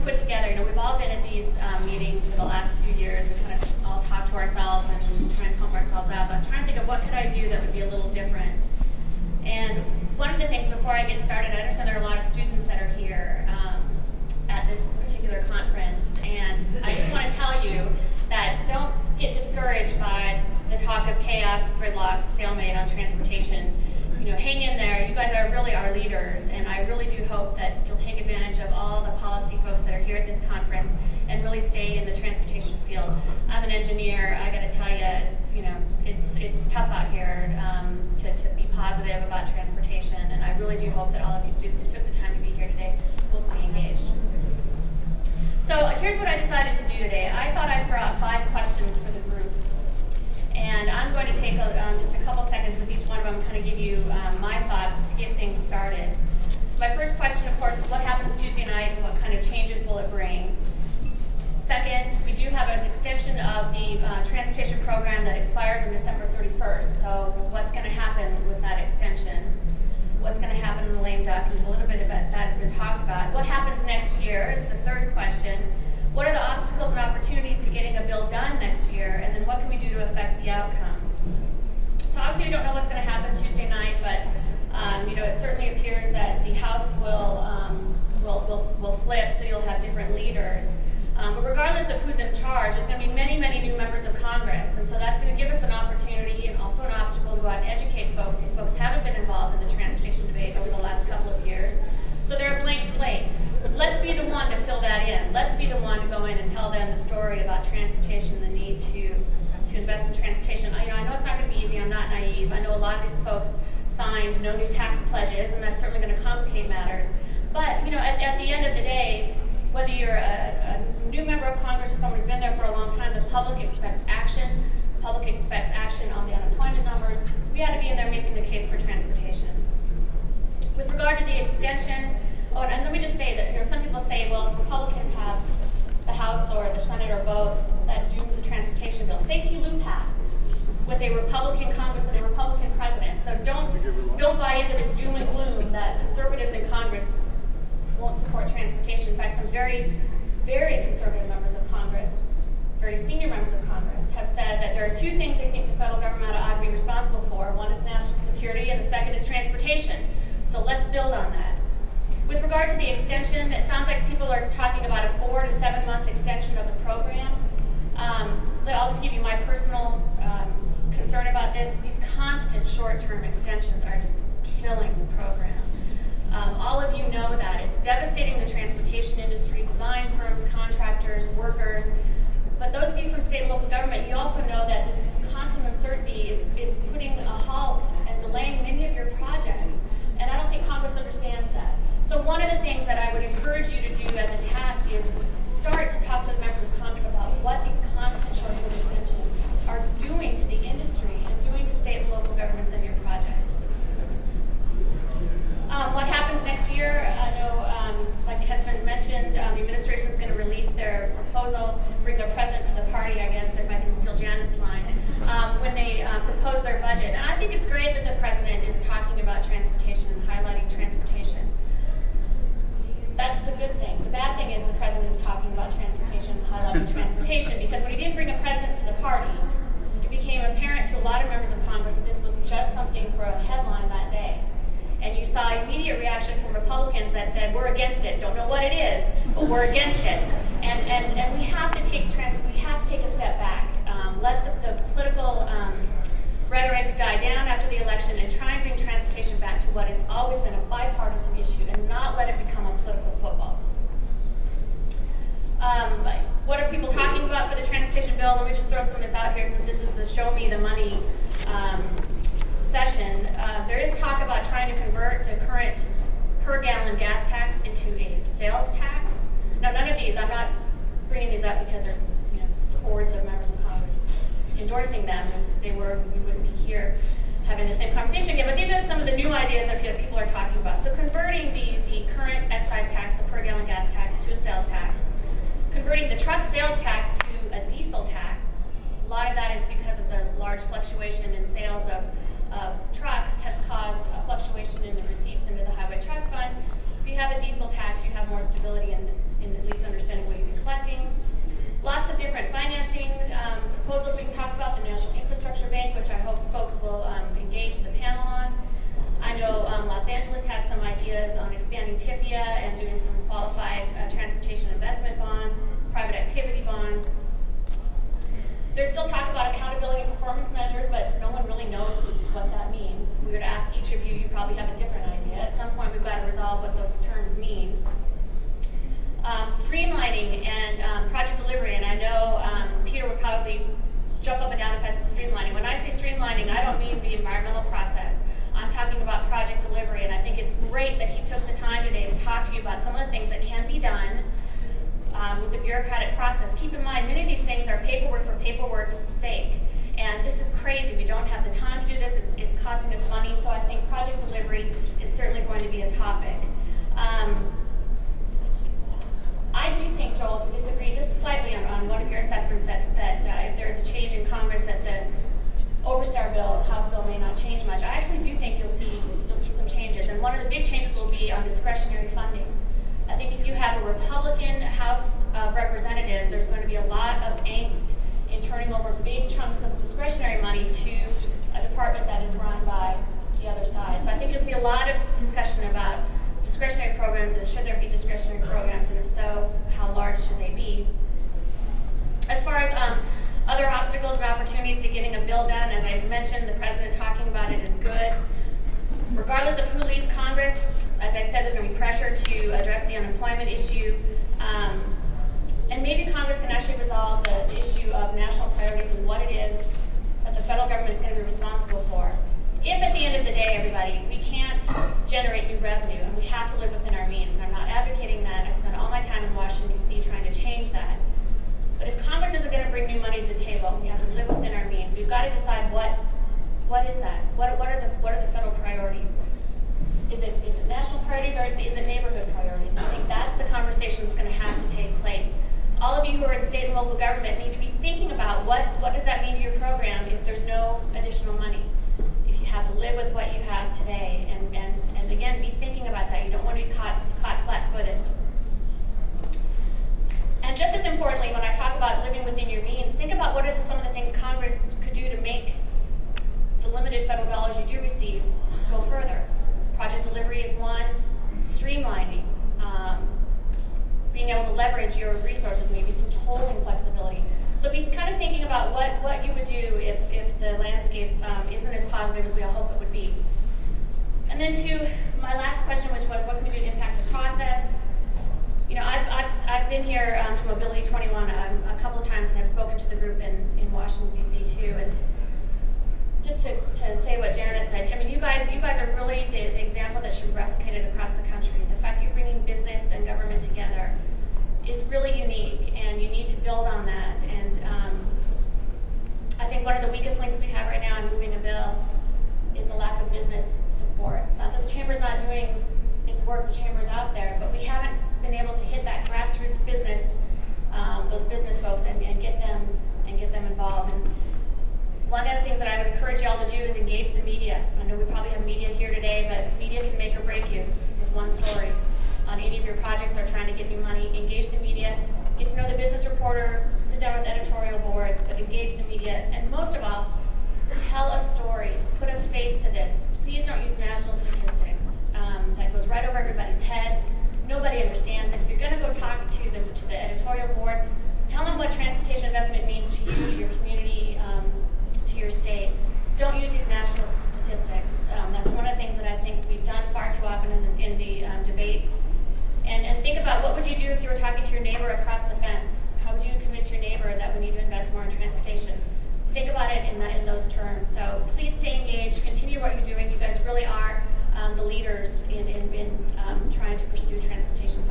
put together, we've all been at these meetings for the last few years. We kind of all talk to ourselves and try and pump ourselves up. I was trying to think of what could I do that would be a little different. And one of the things, before I get started, I understand there are a lot of students that are here at this particular conference, and I just want to tell you that don't get discouraged by the talk of chaos, gridlock, stalemate on transportation. Hang in there. You guys are really our leaders, and I really do hope that you'll take advantage of all the policy folks that are here at this conference and really stay in the transportation field. I'm an engineer. I got to tell you, it's tough out here to be positive about transportation, and I really do hope that all of you students who took the time to be here today will stay engaged. So here's what I decided to do today. I thought I'd throw out 5 questions for the group. And I'm going to take just a couple seconds with each one of them, kind of give you my thoughts to get things started. My first question, of course, is what happens Tuesday night and what kind of changes will it bring? Second, we do have an extension of the transportation program that expires on December 31st. So what's going to happen with that extension? What's going to happen in the lame duck? And a little bit about that has been talked about. What happens next year is the third question. What are the obstacles and opportunities to getting a bill done next year? And then what can we do to affect the outcome? So obviously we don't know what's going to happen Tuesday night, but it certainly appears that the House will flip, so you'll have different leaders. But regardless of who's in charge, there's going to be many, many new members of Congress, and so that's going to give us an opportunity and also an obstacle to go out and educate folks. These folks haven't been involved in the transportation debate over the last couple of years, so they're a blank slate. Let's be the one to fill that in. Let's be the one to go in and tell them the story about transportation and the need to invest in transportation. I know it's not going to be easy. I'm not naive. I know a lot of these folks signed no new tax pledges, and that's certainly going to complicate matters. But at the end of the day, whether you're a new member of Congress or someone who's been there for a long time, the public expects action. The public expects action on the unemployment numbers. We ought to be in there making the case for transportation. With regard to the extension, and let me just say that some people say, well, if Republicans have the House or the Senate or both, that dooms the transportation bill. Safety loop passed with a Republican Congress and a Republican president. So don't buy into this doom and gloom that conservatives in Congress won't support transportation. In fact, some very, very conservative members of Congress, very senior members of Congress, have said that there are 2 things they think the federal government ought to be responsible for. One is national security, and the second is transportation. So let's build on that. With regard to the extension, it sounds like people are talking about a 4 to 7 month extension of the program. I'll just give you my personal concern about this. These constant short-term extensions are just killing the program. All of you know that. It's devastating the transportation industry, design firms, contractors, workers. But those of you from state and local government, you also know that this constant uncertainty is putting a halt and delaying many of your projects. And I don't think Congress understands that. So one of the things that I would encourage you to do as a task is start to talk to the members of Congress about what these constant short-term extensions are doing to the industry and doing to state and local governments and your projects. What happens next year? I know, like has been mentioned, the administration is going to release their proposal, bring their present to the party, I guess, if I can steal Janet's line, when they propose their budget. And I think it's great that the president is talking about transportation and highlighting transportation. That's the good thing. The bad thing is the president is talking about transportation and highlighting transportation, because when he didn't bring a president to the party, it became apparent to a lot of members of Congress that this was just something for a headline that day. And you saw immediate reaction from Republicans that said, we're against it, don't know what it is, but we're against it. And we have to take a step back. Let the political rhetoric die down after the election and try and bring transportation back to what has always been a bipartisan issue and not let it become a political football. What are people talking about for the transportation bill? Let me just throw some of this out here since this is the show me the money session. There is talk about trying to convert the current per gallon gas tax into a sales tax. Now, none of these, I'm not bringing these up because there's hordes of members of Congress endorsing them. If they were, we wouldn't be here having the same conversation again. But these are some of the new ideas that people are talking about. So converting the current excise tax, the per gallon gas tax, to a sales tax. Converting the truck sales tax to a diesel tax. A lot of that is because of the large fluctuation in sales of trucks has caused a fluctuation in the receipts into the Highway Trust Fund. If you have a diesel tax, you have more stability in at least under TIFIA and doing some qualified transportation investment bonds, private activity bonds. There's still talk about accountability and performance measures, but no one really knows what that means. If we were to ask each of you, you probably have a different idea. At some point, we've got to resolve what those terms mean. Streamlining and project delivery, and I know Peter would probably jump up and down if I said streamlining. When I say streamlining, I don't mean the environmental process. I'm talking about project delivery, and I think it's great that he took the time today to talk to you about some of the things that can be done with the bureaucratic process. Keep in mind, many of these things are paperwork for paperwork's sake, and this is crazy. We don't have the time to do this. It's costing us money, so I think project delivery is certainly going to be a topic. I do think, Joel, to disagree just slightly on one of your assessments that if there's a change in Congress, that the Oberstar bill, House bill, may not change much. I actually do think you'll see some changes, and one of the big changes will be on discretionary funding. I think if you have a Republican House of Representatives, there's going to be a lot of angst in turning over big chunks of discretionary money to a department that is run by the other side. So I think you'll see a lot of discussion about discretionary programs, and should there be discretionary programs, and if so, how large should they be? As far as other obstacles and opportunities to getting a bill done, as I mentioned, the president talking about it is good. Regardless of who leads Congress, as I said, there's going to be pressure to address the unemployment issue. And maybe Congress can actually resolve the issue of national priorities and what it is that the federal government is going to be responsible for. If at the end of the day, everybody, we can't generate new revenue and we have to live within our means, and I'm not advocating that. I spend all my time in Washington, D.C. trying to change that. But if Congress isn't going to bring new money to the table and we have to live within our means, we've got to decide what is that? What are the federal priorities? Is it national priorities, or is it neighborhood priorities? I think that's the conversation that's going to have to take place. All of you who are in state and local government need to be thinking about what does that mean to your program if there's no additional money. If you have to live with what you have today, and again, be thinking about that. You don't want to be caught flat-footed. And just as importantly, when I talk about living within your means, think about what are some of the things Congress could do to make the limited federal dollars you do receive go further. Project delivery is one. Streamlining. Being able to leverage your resources, maybe some tolling flexibility. So be kind of thinking about what you would do if the landscape isn't as positive as we all hope it would be. And then to my last question, which was, what can we do to impact the process? You know, I've been here to Mobility 21 a couple of times, and I've spoken to the group in Washington, D.C. too. And just to say what Janet said, I mean, you guys are really the example that should be replicated across the country. The fact that you're bringing business and government together is really unique, and you need to build on that. And I think one of the weakest links we have right now in moving a bill is the lack of business support. It's not that the Chamber's not doing its work, the Chamber's out there, but we haven't been able to hit that grassroots business, those business folks, and get them involved. And one of the things that I would encourage y'all to do is engage the media. I know we probably have media here today, but media can make or break you with one story on any of your projects or trying to get new money. Engage the media, get to know the business reporter, sit down with editorial boards, but engage the media. And most of all, tell a story. Put a face to this. Please don't use national statistics. That goes right over everybody's head. Nobody understands it. If you're going to go talk to the editorial board, tell them what transportation investment means to you, to your community, to your state. Don't use these national statistics. That's one of the things that I think we've done far too often in the debate. And think about, what would you do if you were talking to your neighbor across the fence? How would you convince your neighbor that we need to invest more in transportation? Think about it in those terms. So please stay engaged. Continue what you're doing. You guys really are the leaders in trying to pursue transportation